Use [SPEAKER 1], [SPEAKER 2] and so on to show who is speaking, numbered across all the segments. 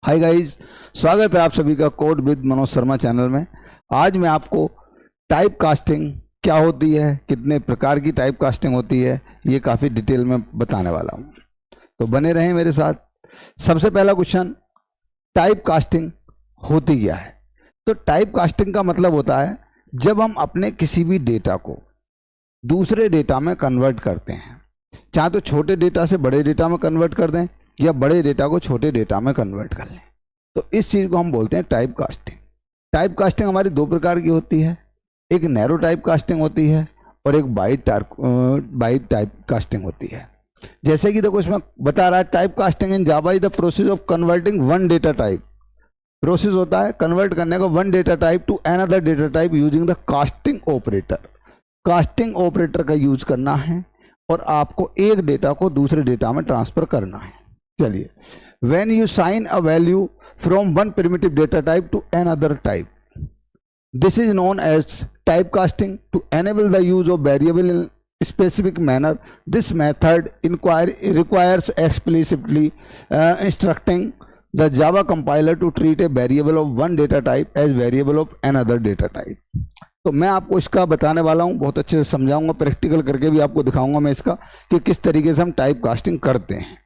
[SPEAKER 1] Hi guys, स्वागत है आप सभी का code with Manoj Sharma channel में। आज मैं आपको टाइप कास्टिंग क्या होती है, कितने प्रकार की टाइप कास्टिंग होती है, ये काफ़ी डिटेल में बताने वाला हूँ, तो बने रहें मेरे साथ। सबसे पहला क्वेश्चन, टाइप कास्टिंग होती क्या है? तो टाइप कास्टिंग का मतलब होता है जब हम अपने किसी भी डेटा को दूसरे डेटा में कन्वर्ट करते हैं, चाहे तो छोटे डेटा से बड़े डेटा में कन्वर्ट कर दें या बड़े डेटा को छोटे डेटा में कन्वर्ट कर लें, तो इस चीज़ को हम बोलते हैं टाइप कास्टिंग। टाइप कास्टिंग हमारी दो प्रकार की होती है, एक नैरो टाइप कास्टिंग होती है और एक वाइड टाइप कास्टिंग होती है। जैसे कि देखो इसमें बता रहा है, type casting in Java is the process of converting one data type. Process होता है कन्वर्ट करने का one data type two another data type using the casting operator. Casting operator का यूज करना है और आपको एक डेटा को दूसरे डेटा में ट्रांसफर करना है। चलिए, when you assign a value from one primitive data type to another type, this is known as typecasting. To enable the use of variable in specific manner, this method requires explicitly instructing the Java compiler to treat a variable of one data type as variable of another data type. तो मैं आपको इसका बताने वाला हूँ, बहुत अच्छे से समझाऊंगा, प्रैक्टिकल करके भी आपको दिखाऊंगा मैं इसका कि किस तरीके से हम टाइप कास्टिंग करते हैं।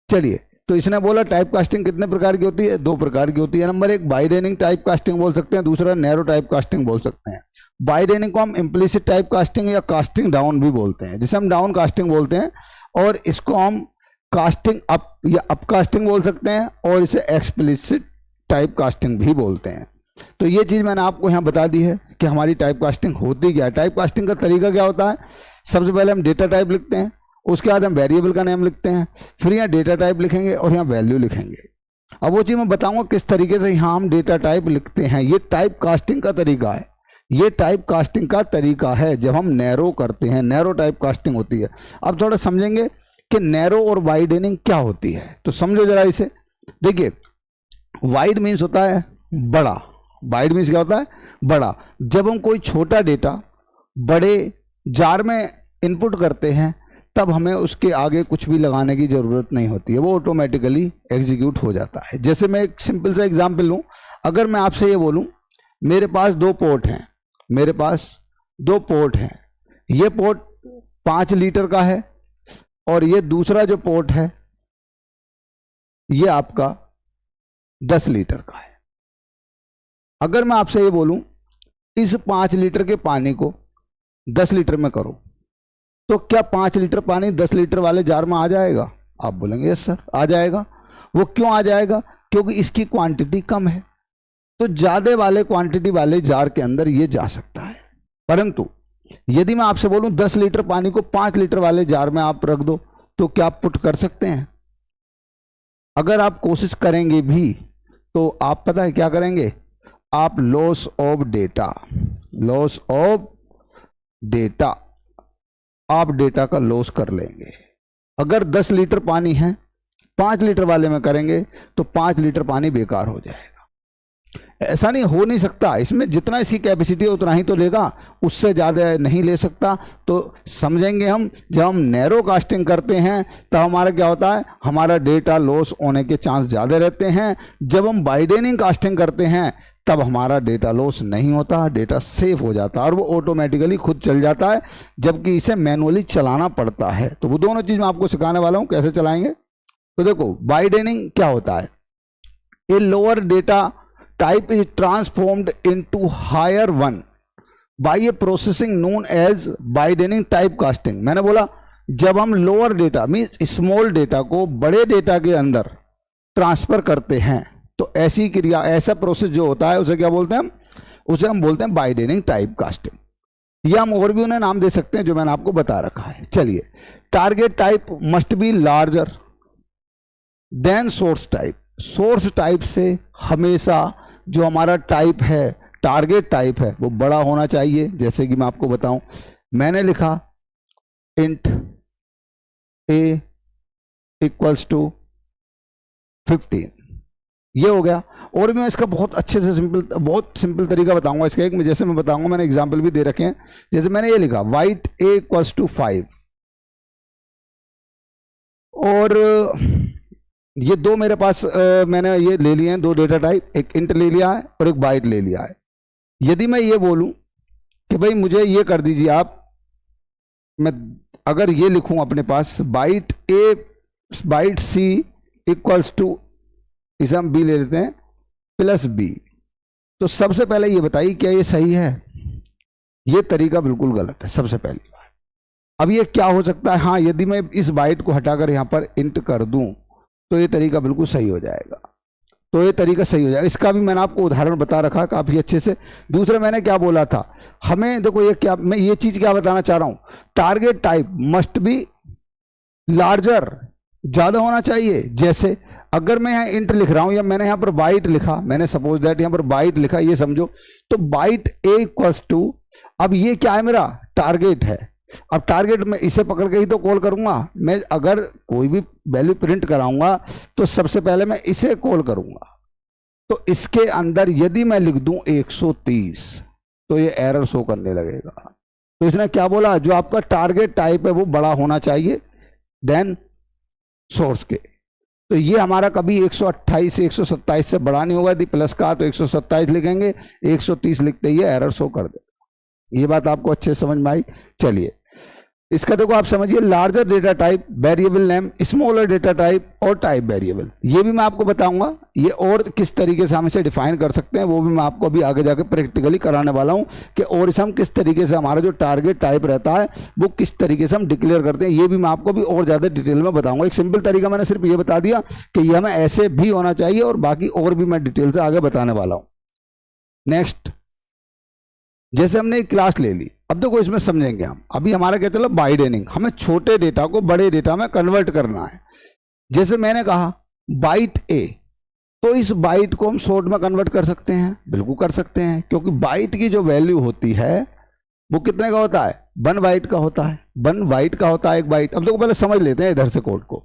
[SPEAKER 1] चलिए, तो इसने बोला टाइप कास्टिंग कितने प्रकार की होती है? दो प्रकार की होती है। नंबर एक बाइडेनिंग टाइप कास्टिंग बोल सकते हैं, दूसरा नैरो टाइप कास्टिंग बोल सकते हैं। बाइडेनिंग को हम इम्प्लिसिट टाइप कास्टिंग या कास्टिंग डाउन भी बोलते हैं, जिसे हम डाउन कास्टिंग बोलते हैं, और इसको हम कास्टिंग अप या अप कास्टिंग बोल सकते हैं, और इसे एक्सप्लिसिट टाइप कास्टिंग भी बोलते हैं। तो ये चीज़ मैंने आपको यहाँ बता दी है कि हमारी टाइप कास्टिंग होती क्या है। टाइप कास्टिंग का तरीका क्या होता है? सबसे पहले हम डेटा टाइप लिखते हैं, उसके बाद हम वेरिएबल का नेम लिखते हैं, फिर यहाँ डेटा टाइप लिखेंगे और यहाँ वैल्यू लिखेंगे। अब वो चीज़ मैं बताऊंगा किस तरीके से यहाँ हम डेटा टाइप लिखते हैं। ये टाइप कास्टिंग का तरीका है, ये टाइप कास्टिंग का तरीका है जब हम नैरो करते हैं, नैरो टाइप कास्टिंग होती है। अब थोड़ा समझेंगे कि नैरो और वाइडनिंग क्या होती है, तो समझो जरा इसे। देखिए, वाइड मीन्स होता है बड़ा, वाइड मीन्स क्या होता है? बड़ा। जब हम कोई छोटा डेटा बड़े जार में इनपुट करते हैं तब हमें उसके आगे कुछ भी लगाने की ज़रूरत नहीं होती है, वो ऑटोमेटिकली एग्जीक्यूट हो जाता है। जैसे मैं एक सिंपल सा एग्जांपल लूँ, अगर मैं आपसे ये बोलूँ मेरे पास दो पोर्ट हैं, मेरे पास दो पोर्ट हैं, ये पोर्ट 5 लीटर का है और ये दूसरा जो पोर्ट है ये आपका 10 लीटर का है। अगर मैं आपसे ये बोलूँ इस 5 लीटर के पानी को 10 लीटर में करो, तो क्या 5 लीटर पानी 10 लीटर वाले जार में आ जाएगा? आप बोलेंगे यस सर, आ जाएगा। वो क्यों आ जाएगा? क्योंकि इसकी क्वांटिटी कम है, तो ज़्यादा वाले क्वांटिटी वाले जार के अंदर ये जा सकता है। परंतु यदि मैं आपसे बोलूं 10 लीटर पानी को 5 लीटर वाले जार में आप रख दो, तो क्या आप पुट कर सकते हैं? अगर आप कोशिश करेंगे भी तो आप पता है क्या करेंगे? आप लॉस ऑफ डेटा, आप डेटा का लॉस कर लेंगे। अगर 10 लीटर पानी है 5 लीटर वाले में करेंगे तो 5 लीटर पानी बेकार हो जाएगा। ऐसा नहीं, हो नहीं सकता। इसमें जितना इसकी कैपेसिटी है उतना ही तो लेगा, उससे ज़्यादा नहीं ले सकता। तो समझेंगे हम, जब हम नैरो कास्टिंग करते हैं तब हमारा क्या होता है? हमारा डेटा लॉस होने के चांस ज़्यादा रहते हैं। जब हम वाइडनिंग कास्टिंग करते हैं तब हमारा डेटा लॉस नहीं होता, डेटा सेफ हो जाता है और वो ऑटोमेटिकली खुद चल जाता है, जबकि इसे मैनुअली चलाना पड़ता है। तो वो दोनों चीज़ मैं आपको सिखाने वाला हूँ कैसे चलाएंगे। तो देखो, वाइडनिंग क्या होता है? A lower data type is transformed into higher one by a processing known as widening type casting. मैंने बोला जब हम lower data means small data को बड़े डेटा के अंदर ट्रांसफर करते हैं, तो ऐसी क्रिया, ऐसा प्रोसेस जो होता है उसे क्या बोलते हैं? उसे हम बोलते हैं वाइडनिंग टाइप कास्टिंग। या हम और भी उन्हें नाम दे सकते हैं जो मैंने आपको बता रखा है। चलिए, target type must be larger than source type. Source type से हमेशा जो हमारा टाइप है, टारगेट टाइप है, वो बड़ा होना चाहिए। जैसे कि मैं आपको बताऊं, मैंने लिखा इंट ए इक्वल्स टू 15, ये हो गया। और भी मैं इसका बहुत अच्छे से बहुत सिंपल तरीका बताऊंगा इसका। एक जैसे मैं बताऊंगा, मैंने एग्जाम्पल भी दे रखे हैं। जैसे मैंने ये लिखा वाइट ए इक्वल्स टू 5, और ये दो मेरे पास मैंने ये ले लिए हैं, दो डेटा टाइप, एक इंट ले लिया है और एक बाइट ले लिया है। यदि मैं ये बोलूं कि भाई मुझे ये कर दीजिए आप, मैं अगर ये लिखूं अपने पास बाइट ए बाइट सी इक्वल्स टू, इसे हम बी ले लेते हैं, प्लस बी, तो सबसे पहले ये बताइए क्या ये सही है? ये तरीका बिल्कुल गलत है सबसे पहली बात। अब ये क्या हो सकता है, हाँ यदि मैं इस बाइट को हटाकर यहां पर इंट कर दूं तो ये तरीका बिल्कुल सही हो जाएगा, तो ये तरीका सही हो जाएगा। इसका भी मैंने आपको उदाहरण बता रखा है काफ़ी अच्छे से। दूसरा मैंने क्या बोला था, हमें देखो ये क्या, मैं ये चीज़ क्या बताना चाह रहा हूँ, target type must be larger, ज़्यादा होना चाहिए। जैसे अगर मैं यहाँ इंट लिख रहा हूँ या मैंने यहाँ पर बाइट लिखा, मैंने सपोज दैट यहाँ पर बाइट लिखा, ये समझो, तो बाइट ए इक्वल्स टू, अब ये क्या है मेरा टारगेट है। अब टारगेट में इसे पकड़ के ही तो कॉल करूंगा मैं, अगर कोई भी वैल्यू प्रिंट कराऊंगा तो सबसे पहले मैं इसे कॉल करूंगा। तो इसके अंदर यदि मैं लिख दूं 130 तो ये एरर शो करने लगेगा। तो इसने क्या बोला, जो आपका टारगेट टाइप है वो बड़ा होना चाहिए देन सोर्स के। तो ये हमारा कभी 128 से 127 से बड़ा नहीं होगा। यदि प्लस का तो 127 लिखेंगे, 130 लिखते ही एरर शो कर दे। ये बात आपको अच्छे से समझ में आई। चलिए इसका देखो आप समझिए, larger data type, variable name, smaller data type और टाइप वेरिएबल, ये भी मैं आपको बताऊंगा। ये और किस तरीके से हम इसे डिफाइन कर सकते हैं वो भी मैं आपको अभी आगे जाके प्रैक्टिकली कराने वाला हूं कि और इसे हम किस तरीके से, हमारा जो टारगेट टाइप रहता है वो किस तरीके से हम डिक्लेयर करते हैं, ये भी मैं आपको भी और ज़्यादा डिटेल में बताऊंगा। एक सिंपल तरीका मैंने सिर्फ ये बता दिया कि ये हमें ऐसे भी होना चाहिए, और बाकी और भी मैं डिटेल से आगे बताने वाला हूँ। नेक्स्ट, जैसे हमने एक क्लास ले ली, अब देखो इसमें समझेंगे हम। अभी हमारा क्या चला, बाइडेनिंग, हमें छोटे डेटा को बड़े डेटा में कन्वर्ट करना है। जैसे मैंने कहा बाइट ए, तो इस बाइट को हम शॉर्ट में कन्वर्ट कर सकते हैं, बिल्कुल कर सकते हैं, क्योंकि बाइट की जो वैल्यू होती है वो कितने का होता है, 1 बाइट का होता है। 1 बाइट का होता है एक बाइट। अब देखो पहले समझ लेते हैं इधर से कोड को।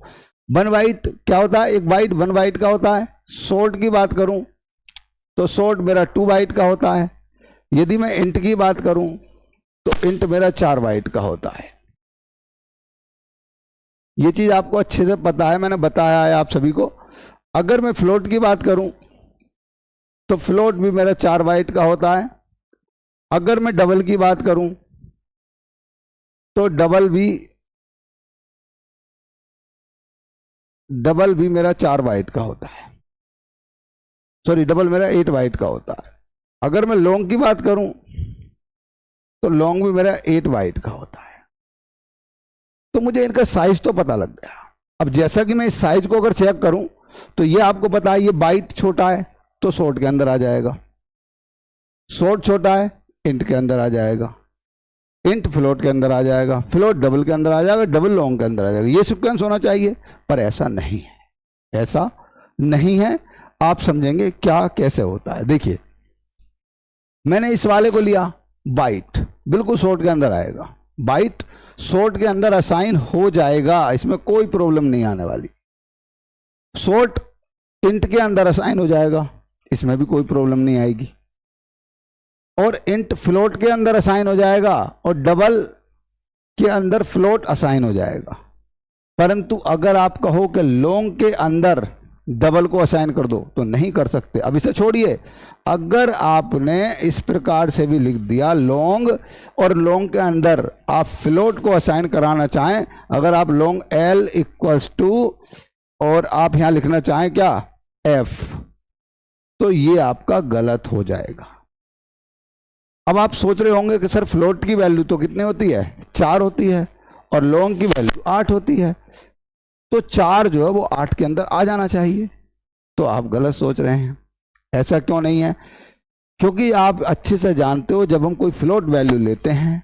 [SPEAKER 1] 1 बाइट क्या होता है, एक बाइट 1 बाइट का होता है। शॉर्ट की बात करूं तो शॉर्ट मेरा 2 बाइट का होता है। यदि मैं इंट की बात करूं तो इंट मेरा 4 बाइट का होता है। ये चीज आपको अच्छे से पता है, मैंने बताया है आप सभी को। अगर मैं फ्लोट की बात करूं तो फ्लोट भी मेरा 4 बाइट का होता है। अगर मैं डबल की बात करूं तो डबल भी मेरा 4 बाइट का होता है। सॉरी, डबल मेरा 8 बाइट का होता है। अगर मैं लॉन्ग की बात करूं तो लॉन्ग भी मेरा 8 बाइट का होता है। तो मुझे इनका साइज तो पता लग गया। अब जैसा कि मैं इस साइज को अगर चेक करूं तो ये आपको पता है, ये बाइट छोटा है तो शॉर्ट के अंदर आ जाएगा, शॉर्ट छोटा है इंट के अंदर आ जाएगा, इंट फ्लोट के अंदर आ जाएगा, फ्लोट डबल के अंदर आ जाएगा, डबल लॉन्ग के अंदर आ जाएगा। ये सीक्वेंस होना चाहिए, पर ऐसा नहीं है, ऐसा नहीं है। आप समझेंगे क्या कैसे होता है। देखिए मैंने इस वाले को लिया, बाइट बिल्कुल शॉर्ट के अंदर आएगा, बाइट शॉर्ट के अंदर असाइन हो जाएगा, इसमें कोई प्रॉब्लम नहीं आने वाली। शॉर्ट इंट के अंदर असाइन हो जाएगा, इसमें भी कोई प्रॉब्लम नहीं आएगी। और इंट फ्लोट के अंदर असाइन हो जाएगा और डबल के अंदर फ्लोट असाइन हो जाएगा। परंतु अगर आप कहो कि लॉन्ग के अंदर डबल को असाइन कर दो तो नहीं कर सकते। अब इसे छोड़िए, अगर आपने इस प्रकार से भी लिख दिया लॉन्ग, और लॉन्ग के अंदर आप फ्लोट को असाइन कराना चाहें, अगर आप लॉन्ग एल इक्वल्स टू और आप यहां लिखना चाहें क्या एफ, तो ये आपका गलत हो जाएगा। अब आप सोच रहे होंगे कि सर फ्लोट की वैल्यू तो कितनी होती है, 4 होती है, और लॉन्ग की वैल्यू 8 होती है, तो 4 जो है वो 8 के अंदर आ जाना चाहिए। तो आप गलत सोच रहे हैं। ऐसा क्यों नहीं है, क्योंकि आप अच्छे से जानते हो जब हम कोई फ्लोट वैल्यू लेते हैं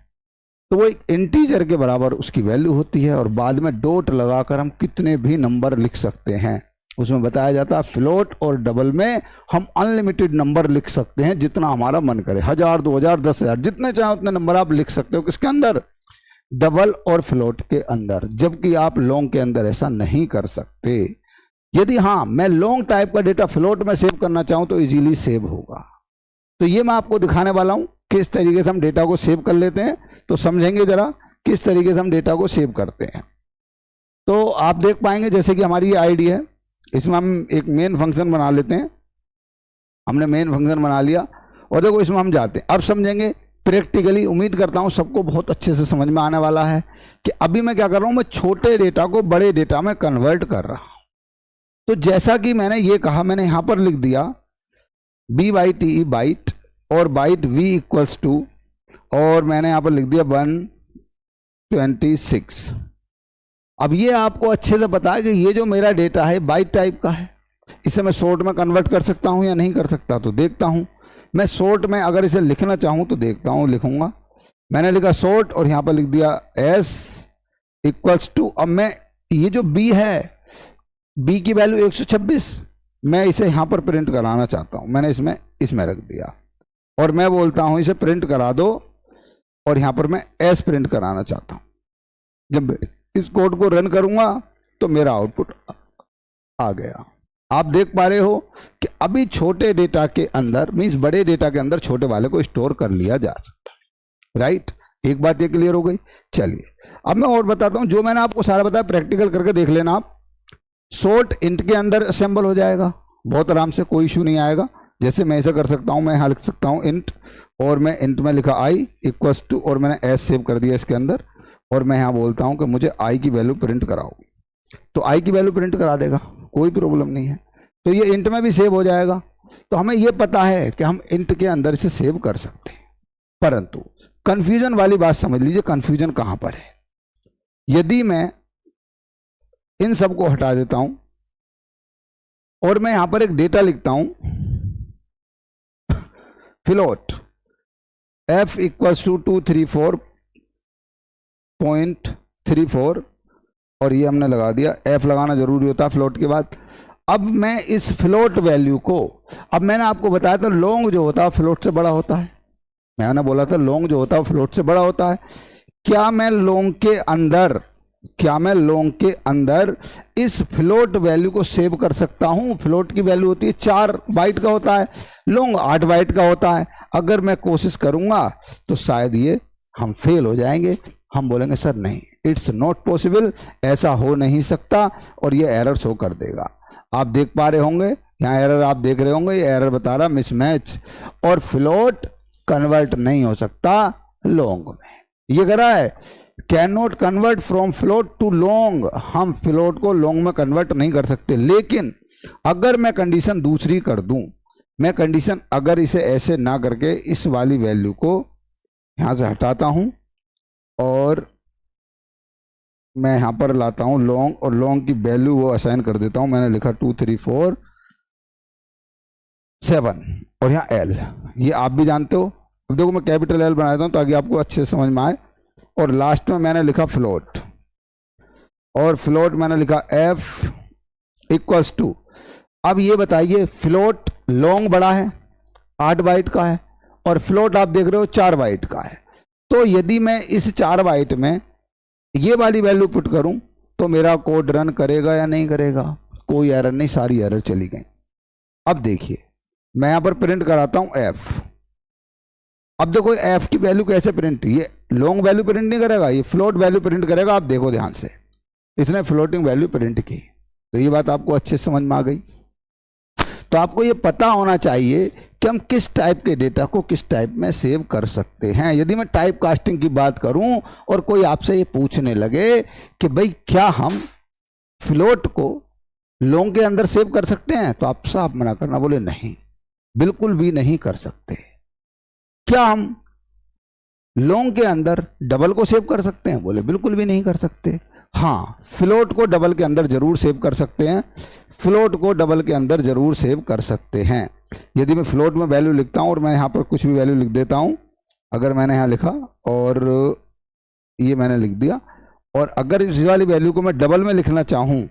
[SPEAKER 1] तो वो एक इंटीजर के बराबर उसकी वैल्यू होती है, और बाद में डॉट लगाकर हम कितने भी नंबर लिख सकते हैं। उसमें बताया जाता है फ्लोट और डबल में हम अनलिमिटेड नंबर लिख सकते हैं, जितना हमारा मन करे, 1000, 2000, 10,000, जितने चाहे उतने नंबर आप लिख सकते हो। किसके अंदर, डबल और फ्लोट के अंदर, जबकि आप लॉन्ग के अंदर ऐसा नहीं कर सकते। यदि हाँ मैं लॉन्ग टाइप का डेटा फ्लोट में सेव करना चाहूं तो इजीली सेव होगा। तो ये मैं आपको दिखाने वाला हूं किस तरीके से हम डेटा को सेव कर लेते हैं, तो समझेंगे जरा किस तरीके से हम डेटा को सेव करते हैं। तो आप देख पाएंगे जैसे कि हमारी ये आईडी है, इसमें हम एक मेन फंक्शन बना लेते हैं। हमने मेन फंक्शन बना लिया और देखो इसमें हम जाते हैं। अब समझेंगे प्रैक्टिकली। उम्मीद करता हूं सबको बहुत अच्छे से समझ में आने वाला है कि अभी मैं क्या कर रहा हूं, मैं छोटे डेटा को बड़े डेटा में कन्वर्ट कर रहा हूं। तो जैसा कि मैंने ये कहा, मैंने यहां पर लिख दिया BYTE बाइट और बाइट V इक्वल्स टू, और मैंने यहां पर लिख दिया 126। अब ये आपको अच्छे से पता है कि ये जो मेरा डेटा है बाइट टाइप का है। इसे मैं शॉर्ट में कन्वर्ट कर सकता हूं या नहीं कर सकता, तो देखता हूं। मैं शॉर्ट में अगर इसे लिखना चाहूं तो देखता हूं, लिखूंगा। मैंने लिखा शॉर्ट और यहां पर लिख दिया S इक्वल्स टू। अब मैं ये जो B है, B की वैल्यू 126, मैं इसे यहां पर प्रिंट कराना चाहता हूं। मैंने इसमें रख दिया और मैं बोलता हूं इसे प्रिंट करा दो, और यहां पर मैं S प्रिंट कराना चाहता हूं। जब इस कोड को रन करूंगा तो मेरा आउटपुट आ गया। आप देख पा रहे हो कि अभी छोटे डेटा के अंदर मींस बड़े डेटा के अंदर छोटे वाले को स्टोर कर लिया जा सकता है, राइट। एक बात ये क्लियर हो गई। चलिए अब मैं और बताता हूं। जो मैंने आपको सारा बताया प्रैक्टिकल करके देख लेना आप। शॉर्ट इंट के अंदर असेंबल हो जाएगा बहुत आराम से, कोई इशू नहीं आएगा। जैसे मैं ऐसा कर सकता हूं, मैं यहां लिख सकता हूं इंट, और मैं इंट में लिखा I इक्वल्स टू, और मैंने S सेव कर दिया इसके अंदर, और मैं यहां बोलता हूं कि मुझे I की वैल्यू प्रिंट कराओ, तो I की वैल्यू प्रिंट करा देगा, कोई प्रॉब्लम नहीं है। तो ये इंट में भी सेव हो जाएगा। तो हमें ये पता है कि हम इंट के अंदर इसे सेव कर सकते हैं। परंतु कंफ्यूजन वाली बात समझ लीजिए, कंफ्यूजन कहां पर है। यदि मैं इन सबको हटा देता हूं और मैं यहां पर एक डेटा लिखता हूं फ्लोट F इक्वल्स टू 234.34, और ये हमने लगा दिया। F लगाना जरूरी होता है फ्लोट के बाद। अब मैं इस फ्लोट वैल्यू को, अब मैंने आपको बताया था लॉन्ग जो होता है फ्लोट से बड़ा होता है। मैंने बोला था लॉन्ग जो होता है फ्लोट से बड़ा होता है। क्या मैं लॉन्ग के अंदर इस फ्लोट वैल्यू को सेव कर सकता हूं? फ्लोट की वैल्यू होती है 4 बाइट का होता है, लॉन्ग 8 बाइट का होता है। अगर मैं कोशिश करूंगा तो शायद ये हम फेल हो जाएंगे। हम बोलेंगे सर नहीं, इट्स नॉट पॉसिबल, ऐसा हो नहीं सकता, और ये एरर शो कर देगा। आप देख पा रहे होंगे यहाँ एरर, आप देख रहे होंगे ये एरर बता रहा मिसमैच, और फ्लोट कन्वर्ट नहीं हो सकता लॉन्ग में। ये कह रहा है can not convert from float to long. हम फ्लोट को लॉन्ग में कन्वर्ट नहीं कर सकते। लेकिन अगर मैं कंडीशन दूसरी कर दूं, मैं कंडीशन अगर इसे ऐसे ना करके इस वाली वैल्यू को यहां से हटाता हूं और मैं यहां पर लाता हूं लॉन्ग, और लॉन्ग की वैल्यू वो असाइन कर देता हूं। मैंने लिखा 2347 और यहाँ L, ये आप भी जानते हो। अब देखो मैं कैपिटल L बना देता हूं ताकि आपको अच्छे से समझ में आए। और लास्ट में मैंने लिखा फ्लोट, और फ्लोट मैंने लिखा F इक्वल्स टू। अब ये बताइए फ्लोट लॉन्ग बड़ा है 8 बाइट का है, और फ्लोट आप देख रहे हो 4 बाइट का है। तो यदि मैं इस 4 बाइट में ये वाली वैल्यू पुट करूं तो मेरा कोड रन करेगा या नहीं करेगा? कोई एरर नहीं, सारी एरर चली गई। अब देखिए मैं यहां पर प्रिंट कराता हूं F। अब देखो F की वैल्यू कैसे प्रिंट, ये लॉन्ग वैल्यू प्रिंट नहीं करेगा, ये फ्लोट वैल्यू प्रिंट करेगा। आप देखो ध्यान से, इसने फ्लोटिंग वैल्यू प्रिंट की। तो ये बात आपको अच्छे से समझ में आ गई। तो आपको ये पता होना चाहिए कि हम किस टाइप के डेटा को किस टाइप में सेव कर सकते हैं। यदि मैं टाइप कास्टिंग की बात करूं और कोई आपसे ये पूछने लगे कि भाई क्या हम फ्लोट को लॉन्ग के अंदर सेव कर सकते हैं, तो आप साफ मना करना, बोले नहीं, बिल्कुल भी नहीं कर सकते। क्या हम लॉन्ग के अंदर डबल को सेव कर सकते हैं? बोले बिल्कुल भी नहीं कर सकते। हाँ, फ्लोट को डबल के अंदर जरूर सेव कर सकते हैं, फ्लोट को डबल के अंदर जरूर सेव कर सकते हैं। यदि मैं फ्लोट में वैल्यू लिखता हूं और मैं यहां पर कुछ भी वैल्यू लिख देता हूं, अगर मैंने यहां लिखा और ये मैंने लिख दिया, और अगर इस वाली वैल्यू को मैं डबल में लिखना चाहूं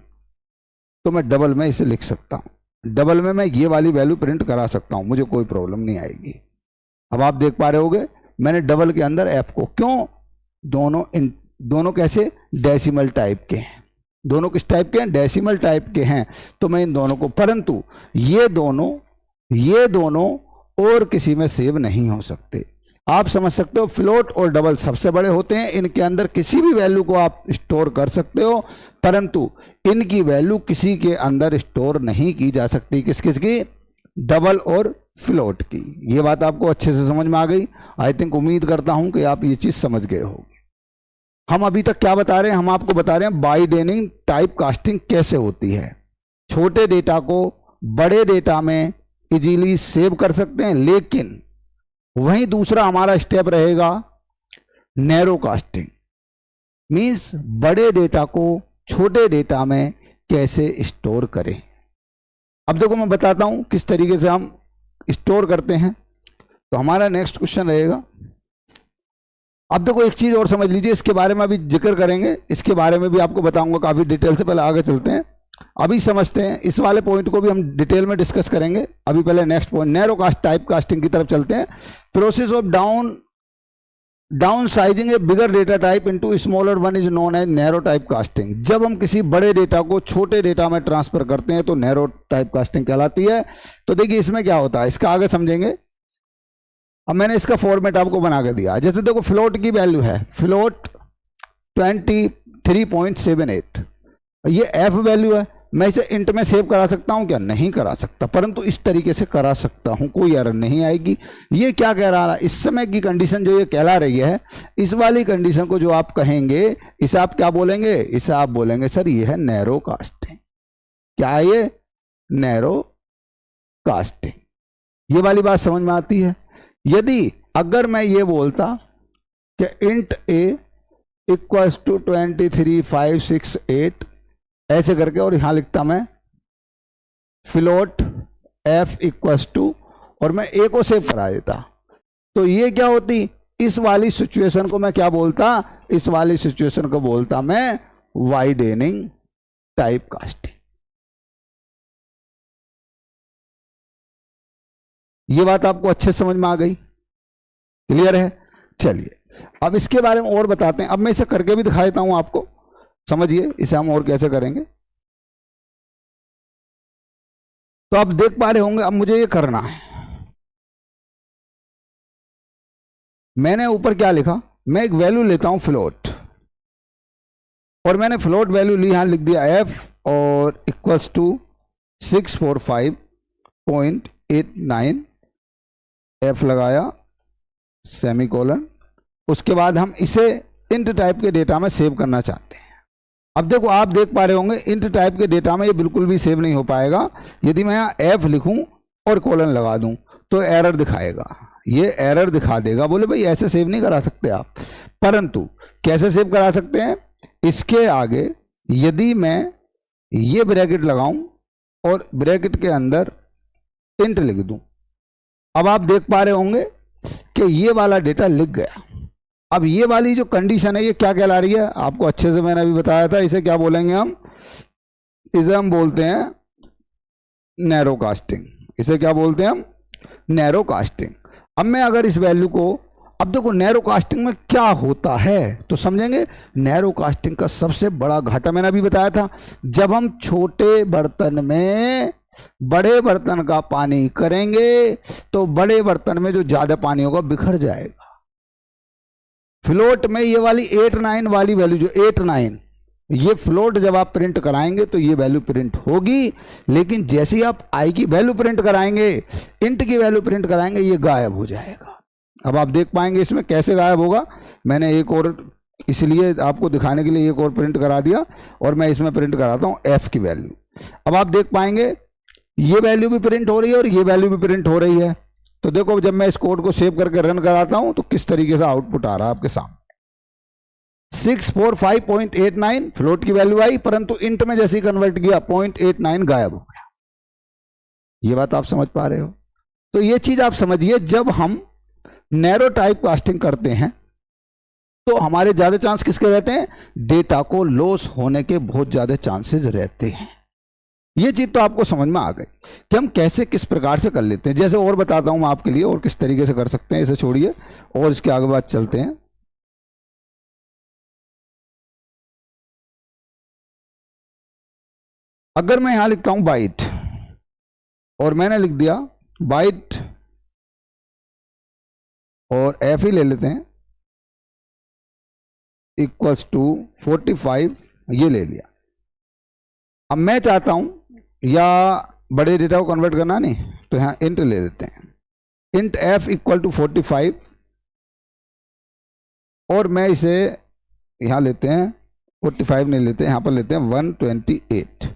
[SPEAKER 1] तो मैं डबल में इसे लिख सकता हूं। डबल में मैं ये वाली वैल्यू प्रिंट करा सकता हूं, मुझे कोई प्रॉब्लम नहीं आएगी। अब आप देख पा रहे होगे मैंने डबल के अंदर F को, क्यों? दोनों कैसे? डेसिमल टाइप के हैं। दोनों किस टाइप के हैं? डेसिमल टाइप के हैं। तो मैं इन दोनों को, परंतु ये दोनों और किसी में सेव नहीं हो सकते। आप समझ सकते हो फ्लोट और डबल सबसे बड़े होते हैं, इनके अंदर किसी भी वैल्यू को आप स्टोर कर सकते हो, परंतु इनकी वैल्यू किसी के अंदर स्टोर नहीं की जा सकती। किस किस की? डबल और फ्लोट की। ये बात आपको अच्छे से समझ में आ गई। आई थिंक, उम्मीद करता हूं कि आप ये चीज समझ गए होंगे। हम अभी तक क्या बता रहे हैं? हम आपको बता रहे हैं बाइडेनिंग टाइप कास्टिंग कैसे होती है। छोटे डेटा को बड़े डेटा में इजीली सेव कर सकते हैं, लेकिन वहीं दूसरा हमारा स्टेप रहेगा नैरो कास्टिंग, मीन्स बड़े डेटा को छोटे डेटा में कैसे स्टोर करें। अब देखो मैं बताता हूं किस तरीके से हम स्टोर करते हैं। तो हमारा नेक्स्ट क्वेश्चन रहेगा। अब देखो एक चीज और समझ लीजिए, इसके बारे में अभी जिक्र करेंगे, इसके बारे में भी आपको बताऊंगा काफी डिटेल से। पहले आगे चलते हैं, अभी समझते हैं इस वाले पॉइंट को भी हम डिटेल में डिस्कस करेंगे। अभी पहले next point narrow cast type casting की तरफ चलते हैं। Process of downsizing a bigger data type into smaller one is known as narrow type casting. जब हम किसी बड़े डेटा को छोटे डेटा में ट्रांसफर करते हैं तो नैरो टाइप कास्टिंग कहलाती है। तो देखिए इसमें क्या होता है, इसका आगे समझेंगे। अब मैंने इसका फॉर्मेट आपको बना के दिया। जैसे देखो फ्लोट की वैल्यू है, फ्लोट 23.78, ये एफ वैल्यू है। मैं इसे इंट में सेव करा सकता हूं क्या? नहीं करा सकता, परंतु इस तरीके से करा सकता हूं, कोई एरर नहीं आएगी। ये क्या कह रहा है, इस समय की कंडीशन जो ये कहला रही है, इस वाली कंडीशन को जो आप कहेंगे इसे आप क्या बोलेंगे? इसे आप बोलेंगे सर ये है नैरो कास्टिंग। क्या है ये? Narrow casting. ये वाली बात समझ में आती है। यदि अगर मैं ये बोलता कि इंट ए इक्वल्स टू 23.568 ऐसे करके, और यहां लिखता मैं फ्लोट एफ इक्वल्स टू, और मैं ए को सेव करा देता, तो ये क्या होती? इस वाली सिचुएशन को मैं क्या बोलता? इस वाली सिचुएशन को बोलता मैं वाइडेनिंग टाइप कास्टिंग। ये बात आपको अच्छे समझ में आ गई? क्लियर है? चलिए अब इसके बारे में और बताते हैं। अब मैं इसे करके भी दिखा देता हूं आपको, समझिए इसे हम और कैसे करेंगे। तो आप देख पा रहे होंगे, अब मुझे ये करना है। मैंने ऊपर क्या लिखा, मैं एक वैल्यू लेता हूं फ्लोट, और मैंने फ्लोट वैल्यू ली, यहां लिख दिया एफ और इक्वल्स टू 645.89, एफ लगाया सेमीकोलन। उसके बाद हम इसे इंट टाइप के डेटा में सेव करना चाहते हैं। अब देखो आप देख पा रहे होंगे इंट टाइप के डेटा में ये बिल्कुल भी सेव नहीं हो पाएगा। यदि मैं यहाँ एफ लिखूं और कोलन लगा दूं तो एरर दिखाएगा, ये एरर दिखा देगा, बोले भाई ऐसे सेव नहीं करा सकते आप। परंतु कैसे सेव करा सकते हैं? इसके आगे यदि मैं ये ब्रैकेट लगाऊं और ब्रैकेट के अंदर इंट लिख दूं, अब आप देख पा रहे होंगे कि ये वाला डेटा लिख गया। अब ये वाली जो कंडीशन है ये क्या कहला रही है? आपको अच्छे से मैंने अभी बताया था। इसे क्या बोलेंगे हम? इसे हम बोलते हैं नैरो कास्टिंग। इसे क्या बोलते हैं हम? Narrow casting. अब मैं अगर इस वैल्यू को, अब देखो नैरो कास्टिंग में क्या होता है तो समझेंगे। नैरो कास्टिंग का सबसे बड़ा घाटा मैंने अभी बताया था, जब हम छोटे बर्तन में बड़े बर्तन का पानी करेंगे तो बड़े बर्तन में जो ज्यादा पानी होगा बिखर जाएगा। फ्लोट में ये वाली 89 वाली वैल्यू, जो 89, ये फ्लोट जब आप प्रिंट कराएंगे तो ये वैल्यू प्रिंट होगी, लेकिन जैसे ही आप आई की वैल्यू प्रिंट कराएंगे, इंट की वैल्यू प्रिंट कराएंगे, ये गायब हो जाएगा। अब आप देख पाएंगे इसमें कैसे गायब होगा। मैंने एक और इसलिए आपको दिखाने के लिए एक और प्रिंट करा दिया, और मैं इसमें प्रिंट कराता हूं एफ की वैल्यू। अब आप देख पाएंगे ये वैल्यू भी प्रिंट हो रही है और ये वैल्यू भी प्रिंट हो रही है। तो देखो जब मैं इस कोड को सेव करके रन कराता हूं तो किस तरीके से आउटपुट आ रहा है आपके सामने। 645.89 फ्लोट की वैल्यू आई, परंतु इंट में जैसे ही कन्वर्ट किया 0.89 गायब हो गया। ये बात आप समझ पा रहे हो? तो ये चीज आप समझिए, जब हम नैरो टाइप कास्टिंग करते हैं तो हमारे ज्यादा चांस किसके रहते हैं? डेटा को लॉस होने के बहुत ज्यादा चांसेस रहते हैं। ये चीज तो आपको समझ में आ गई कि हम कैसे किस प्रकार से कर लेते हैं। जैसे और बताता हूं मैं आपके लिए और किस तरीके से कर सकते हैं। इसे छोड़िए और इसके आगे बात चलते हैं। अगर मैं यहां लिखता हूं बाइट और मैंने लिख दिया बाइट और एफ ही ले लेते हैं इक्वल्स टू 45, ये ले लिया। अब मैं चाहता हूं या बड़े डेटा को कन्वर्ट करना नहीं, तो यहां इंट ले लेते हैं, इंट एफ इक्वल टू 45, और मैं इसे यहां लेते हैं 45 नहीं लेते, यहां पर लेते हैं 128,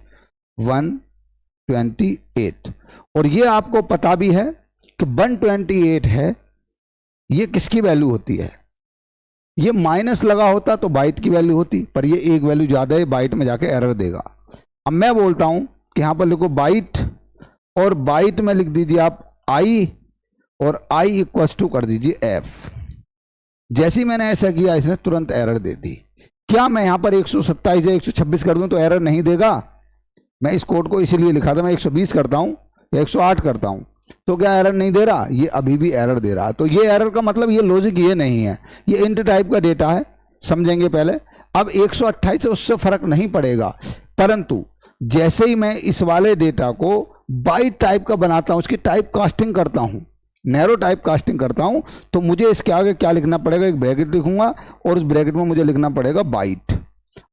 [SPEAKER 1] 128। और ये आपको पता भी है कि 128 है, ये किसकी वैल्यू होती है? ये माइनस लगा होता तो बाइट की वैल्यू होती, पर ये एक वैल्यू ज़्यादा है, बाइट में जाके एरर देगा। अब मैं बोलता हूं कि यहां पर लिखो बाइट, और बाइट में लिख दीजिए आप आई, और आई इक्वल्स टू कर दीजिए एफ। जैसे ही मैंने ऐसा किया, इसने तुरंत एरर दे दी। क्या मैं यहां पर 127 या 126 कर दूं तो एरर नहीं देगा? मैं इस कोड को इसीलिए लिखा था, मैं 120 करता हूं या 108 करता हूं तो क्या एरर नहीं दे रहा? ये अभी भी एरर दे रहा है। तो ये एरर का मतलब, ये लॉजिक ये नहीं है, ये इंट टाइप का डेटा है, समझेंगे पहले। अब 128 से उससे फर्क नहीं पड़ेगा, परंतु जैसे ही मैं इस वाले डेटा को बाइट टाइप का बनाता हूं, उसकी टाइप कास्टिंग करता हूं, नैरो टाइप कास्टिंग करता हूं, तो मुझे इसके आगे क्या लिखना पड़ेगा? एक ब्रैकेट लिखूंगा और उस ब्रैकेट में मुझे लिखना पड़ेगा बाइट।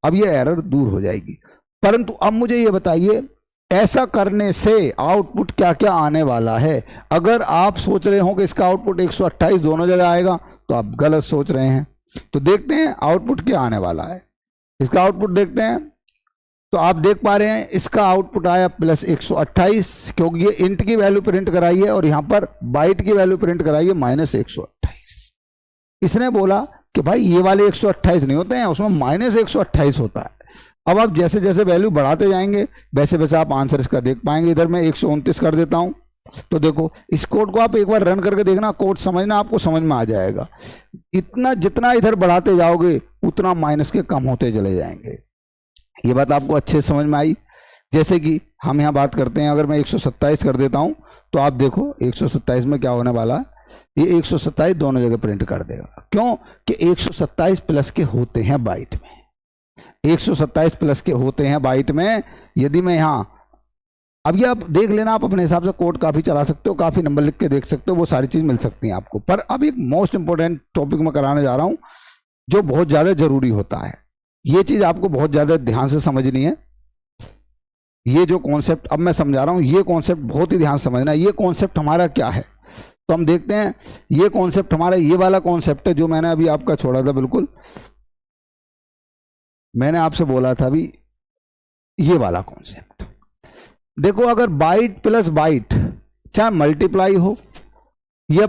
[SPEAKER 1] अब ये एरर दूर हो जाएगी। परंतु अब मुझे ये बताइए, ऐसा करने से आउटपुट क्या क्या आने वाला है? अगर आप सोच रहे हो कि इसका आउटपुट 128 दोनों जगह आएगा, तो आप गलत सोच रहे हैं। तो देखते हैं आउटपुट क्या आने वाला है। इसका आउटपुट देखते हैं, तो आप देख पा रहे हैं इसका आउटपुट आया प्लस 128, क्योंकि ये इंट की वैल्यू प्रिंट कराई है और यहां पर बाइट की वैल्यू प्रिंट कराई है माइनस 128। इसने बोला कि भाई ये वाले 128 नहीं होते हैं, उसमें माइनस 128 होता है। अब आप जैसे जैसे वैल्यू बढ़ाते जाएंगे, वैसे वैसे आप आंसर इसका देख पाएंगे। इधर मैं 129 कर देता हूं, तो देखो इस कोड को आप एक बार रन करके देखना, कोड समझना, आपको समझ में आ जाएगा। इतना जितना इधर बढ़ाते जाओगे उतना माइनस के कम होते चले जाएंगे। ये बात आपको अच्छे से समझ में आई? जैसे कि हम यहाँ बात करते हैं, अगर मैं 127 कर देता हूँ, तो आप देखो 127 में क्या होने वाला है, ये 127 दोनों जगह प्रिंट कर देगा। क्यों? कि 127 प्लस के होते हैं बाइट में, 127 प्लस के होते हैं बाइट में। यदि मैं यहाँ, अब ये आप देख लेना, आप अपने हिसाब से कोड काफ़ी चला सकते हो, काफ़ी नंबर लिख के देख सकते हो, वो सारी चीज़ मिल सकती है आपको। पर अब एक मोस्ट इंपॉर्टेंट टॉपिक मैं कराने जा रहा हूँ, जो बहुत ज़्यादा ज़रूरी होता है। ये चीज़ आपको बहुत ज़्यादा ध्यान से समझनी है। ये जो कॉन्सेप्ट अब मैं समझा रहा हूँ, ये कॉन्सेप्ट बहुत ही ध्यान से समझना है। ये कॉन्सेप्ट हमारा क्या है, तो हम देखते हैं। ये कॉन्सेप्ट हमारा ये वाला कॉन्सेप्ट है जो मैंने अभी आपका छोड़ा था। बिल्कुल मैंने आपसे बोला था अभी, ये वाला कॉन्सेप्ट देखो। अगर बाइट प्लस बाइट चाहे मल्टीप्लाई हो या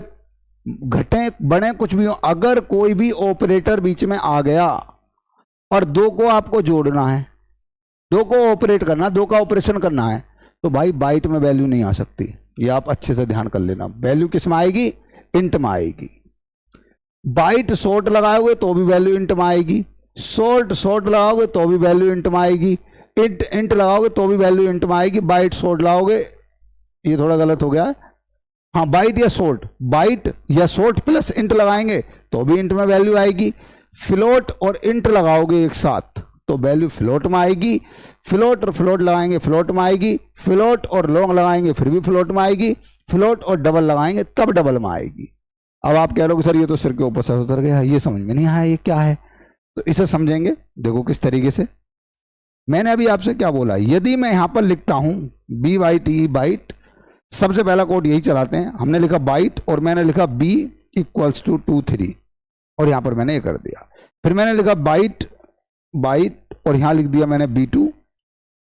[SPEAKER 1] घटे बढ़े कुछ भी हो, अगर कोई भी ऑपरेटर बीच में आ गया और दो को आपको जोड़ना है, दो को ऑपरेट करना, दो का ऑपरेशन करना है, तो भाई बाइट में वैल्यू नहीं आ सकती। ये आप अच्छे से ध्यान कर लेना। वैल्यू किस में आएगी? इंट में आएगी। बाइट शॉर्ट लगाओगे तो भी वैल्यू इंट में आएगी, शॉर्ट लगाओगे तो भी वैल्यू इंट में आएगी, इंट लगाओगे तो भी वैल्यू इंट में आएगी। बाइट शॉर्ट लगाओगे, ये थोड़ा गलत हो गया है, हाँ बाइट या शॉर्ट प्लस इंट लगाएंगे तो भी इंट में वैल्यू आएगी। फ्लोट और इंट लगाओगे एक साथ तो वैल्यू फ्लोट में आएगी। फ्लोट और फ्लोट लगाएंगे फ्लोट में आएगी। फ्लोट और लॉन्ग लगाएंगे फिर भी फ्लोट में आएगी। फ्लोट और डबल लगाएंगे तब डबल में आएगी। अब आप कह रहे हो सर ये तो सिर के ऊपर से उतर गया, ये समझ में नहीं आया ये क्या है, तो इसे समझेंगे। देखो किस तरीके से मैंने अभी आपसे क्या बोला। यदि मैं यहां पर लिखता हूं BYTE बाइट, सबसे पहला कोड यही चलाते हैं। हमने लिखा बाइट और मैंने लिखा B इक्वल्स टू 23 और यहां पर मैंने ये कर दिया। फिर मैंने लिखा बाइट और यहां लिख दिया मैंने B2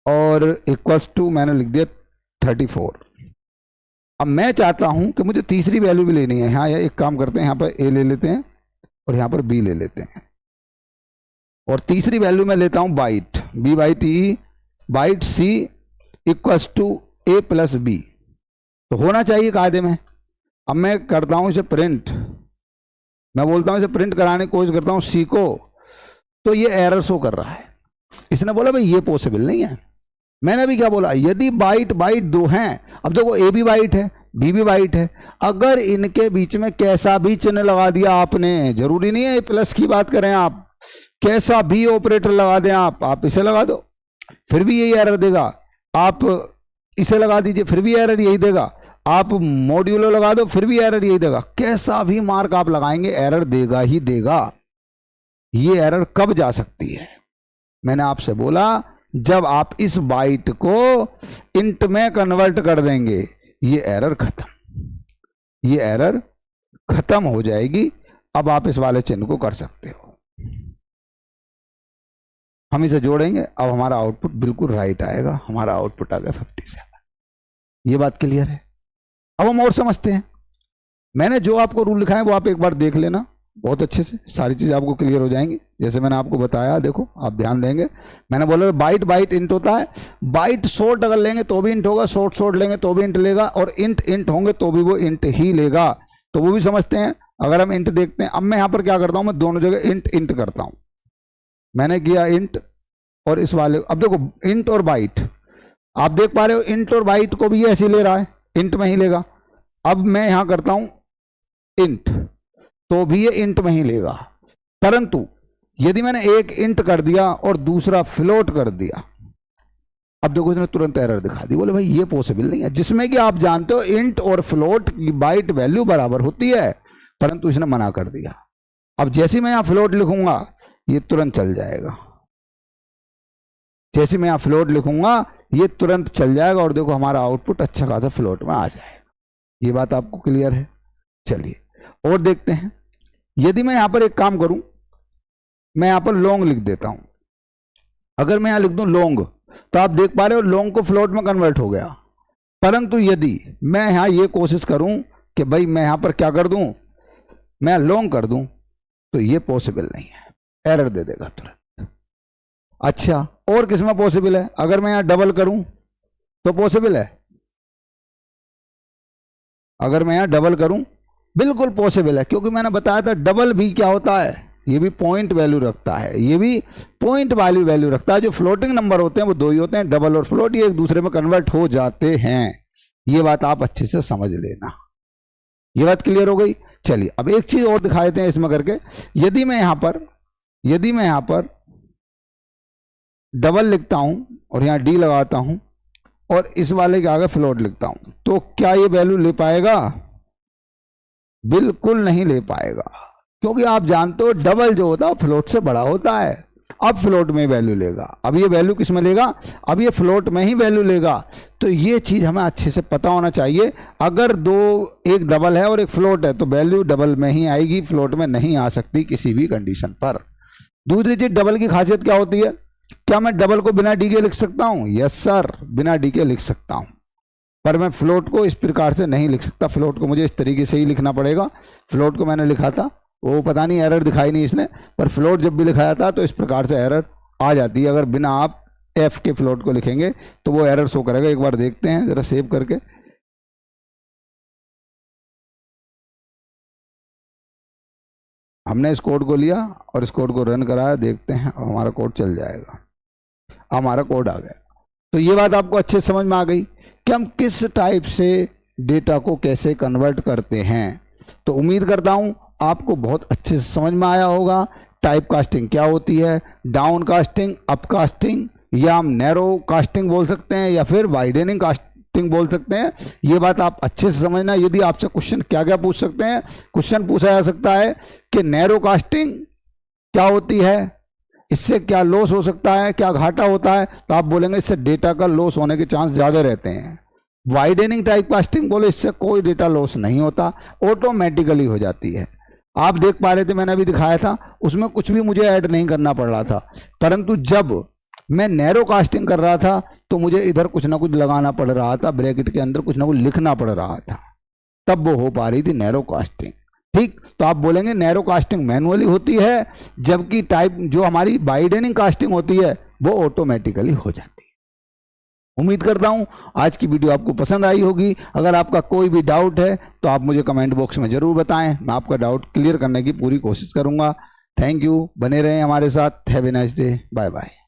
[SPEAKER 1] और इक्वल्स टू मैंने लिख दिया 34। अब मैं चाहता हूं कि मुझे तीसरी वैल्यू भी लेनी है। यहाँ एक काम करते हैं, यहाँ पर A ले लेते हैं और यहाँ पर B ले लेते हैं और तीसरी वैल्यू मैं लेता हूं byte BYTE byte C equals to A plus B, तो होना चाहिए कायदे में। अब मैं करता हूं इसे प्रिंट, मैं बोलता हूं इसे प्रिंट कराने की कोशिश करता हूं C को, तो ये एरर शो कर रहा है। इसने बोला भाई ये पॉसिबल नहीं है। मैंने अभी क्या बोला, यदि बाइट दो हैं, अब देखो A भी बाइट है B भी बाइट है, अगर इनके बीच में कैसा भी चिन्ह लगा दिया आपने, जरूरी नहीं है प्लस की बात करें आप, कैसा भी ऑपरेटर लगा दें आप इसे लगा दो फिर भी यही एरर देगा, आप इसे लगा दीजिए फिर भी एरर यही देगा। आप मॉड्यूलो लगा दो फिर भी एरर यही देगा। कैसा भी मार्क आप लगाएंगे एरर देगा ही देगा। ये एरर कब जा सकती है? मैंने आपसे बोला जब आप इस बाइट को इंट में कन्वर्ट कर देंगे, ये एरर खत्म, ये एरर खत्म हो जाएगी। अब आप इस वाले चिन्ह को कर सकते हो। हम इसे जोड़ेंगे, अब हमारा आउटपुट बिल्कुल राइट आएगा। हमारा आउटपुट आ गया 57। ये बात क्लियर है? अब हम और समझते हैं। मैंने जो आपको रूल लिखा है वो आप एक बार देख लेना बहुत अच्छे से, सारी चीज़ आपको क्लियर हो जाएंगी। जैसे मैंने आपको बताया, देखो आप ध्यान देंगे, मैंने बोला बाइट बाइट इंट होता है। बाइट शॉर्ट अगर लेंगे तो भी इंट होगा, शॉर्ट शॉर्ट लेंगे तो भी इंट लेगा, और इंट इंट होंगे तो भी वो इंट ही लेगा। तो वो भी समझते हैं। अगर हम इंट देखते हैं, अब मैं यहाँ पर क्या करता हूँ, मैं दोनों जगह इंट इंट करता हूँ। मैंने किया इंट और इस वाले, अब देखो इंट और बाइट आप देख पा रहे हो, इंट और बाइट को भी ये ऐसे ले रहा है, इंट में ही लेगा। अब मैं यहां करता हूं इंट, तो भी ये इंट में ही लेगा। परंतु यदि मैंने एक इंट कर दिया और दूसरा फ्लोट कर दिया, अब देखो इसने तुरंत एरर दिखा दी। बोले भाई ये पॉसिबल नहीं है, जिसमें कि आप जानते हो इंट और फ्लोट की बाइट वैल्यू बराबर होती है, परंतु इसने मना कर दिया। अब जैसे मैं यहां फ्लोट लिखूंगा ये तुरंत चल जाएगा, जैसे मैं यहां फ्लोट लिखूंगा ये तुरंत चल जाएगा, और देखो हमारा आउटपुट अच्छा खासा फ्लोट में आ जाएगा। ये बात आपको क्लियर है? चलिए और देखते हैं। यदि मैं यहां पर एक काम करूं, मैं यहां पर लॉन्ग लिख देता हूं। अगर मैं यहां लिख दूं लॉन्ग, तो आप देख पा रहे हो लॉन्ग को फ्लोट में कन्वर्ट हो गया। परंतु यदि मैं यहां ये कोशिश करूं कि भाई मैं यहां पर क्या कर दूं, मैं लॉन्ग कर दूं, तो ये पॉसिबल नहीं है, एरर दे देगा तुरंत। अच्छा, और किस में पॉसिबल है? अगर मैं यहां डबल करूं तो पॉसिबल है? अगर मैं यहां डबल करूं बिल्कुल पॉसिबल है, क्योंकि मैंने बताया था डबल भी क्या होता है, ये भी पॉइंट वैल्यू रखता है, ये भी पॉइंट वैल्यू रखता है। जो फ्लोटिंग नंबर होते हैं वो दो ही होते हैं, डबल और फ्लोट, ये एक दूसरे में कन्वर्ट हो जाते हैं। ये बात आप अच्छे से समझ लेना। ये बात क्लियर हो गई? चलिए अब एक चीज और दिखा देते हैं इसमें करके। यदि मैं यहां पर डबल लिखता हूं और यहां डी लगाता हूं और इस वाले के आगे फ्लोट लिखता हूं, तो क्या ये वैल्यू ले पाएगा? बिल्कुल नहीं ले पाएगा, क्योंकि आप जानते हो डबल जो होता है फ्लोट से बड़ा होता है। अब फ्लोट में वैल्यू लेगा, अब ये वैल्यू किस में लेगा? अब ये फ्लोट में ही वैल्यू लेगा। तो ये चीज हमें अच्छे से पता होना चाहिए। अगर एक डबल है और एक फ्लोट है तो वैल्यू डबल में ही आएगी, फ्लोट में नहीं आ सकती किसी भी कंडीशन पर। दूसरी चीज, डबल की खासियत क्या होती है? क्या मैं डबल को बिना डी के लिख सकता हूं? यस सर, बिना डी के लिख सकता हूं, पर मैं फ्लोट को इस प्रकार से नहीं लिख सकता। फ्लोट को मुझे इस तरीके से ही लिखना पड़ेगा। फ्लोट को मैंने लिखा था, वो पता नहीं एरर दिखाई नहीं इसने, पर फ्लोट जब भी लिखाया था तो इस प्रकार से एरर आ जाती है। अगर बिना आप एफ के फ्लोट को लिखेंगे तो वो एरर शो करेगा। एक बार देखते हैं जरा सेव करके। हमने इस कोड को लिया और इस कोड को रन कराया, देखते हैं और हमारा कोड चल जाएगा। हमारा कोड आ गया। तो ये बात आपको अच्छे से समझ में आ गई कि हम किस टाइप से डेटा को कैसे कन्वर्ट करते हैं। तो उम्मीद करता हूं आपको बहुत अच्छे से समझ में आया होगा। टाइप कास्टिंग क्या होती है, डाउन कास्टिंग, अप कास्टिंग, या हम नैरो कास्टिंग बोल सकते हैं, या फिर वाइडनिंग कास्टिंग बोल सकते हैं। ये बात आप अच्छे से समझना। यदि आपसे क्वेश्चन क्या क्या पूछ सकते हैं, क्वेश्चन पूछा जा सकता है कि नैरो कास्टिंग क्या होती है, इससे क्या लॉस हो सकता है, क्या घाटा होता है, तो आप बोलेंगे इससे डेटा का लॉस होने के चांस ज़्यादा रहते हैं। वाइडनिंग टाइप कास्टिंग बोले इससे कोई डेटा लॉस नहीं होता, ऑटोमेटिकली हो जाती है। आप देख पा रहे थे, मैंने अभी दिखाया था, उसमें कुछ भी मुझे ऐड नहीं करना पड़ रहा था। परंतु जब मैं नैरो कास्टिंग कर रहा था तो मुझे इधर कुछ ना कुछ लगाना पड़ रहा था, ब्रैकेट के अंदर कुछ ना कुछ लिखना पड़ रहा था, तब वो हो पा रही थी नैरो कास्टिंग। ठीक, तो आप बोलेंगे नैरो कास्टिंग मैनुअली होती है, जबकि टाइप जो हमारी वाइडनिंग कास्टिंग होती है वो ऑटोमेटिकली हो जाती है। उम्मीद करता हूं आज की वीडियो आपको पसंद आई होगी। अगर आपका कोई भी डाउट है तो आप मुझे कमेंट बॉक्स में जरूर बताएं, मैं आपका डाउट क्लियर करने की पूरी कोशिश करूंगा। थैंक यू, बने रहें हमारे साथ। Have a nice day, bye bye.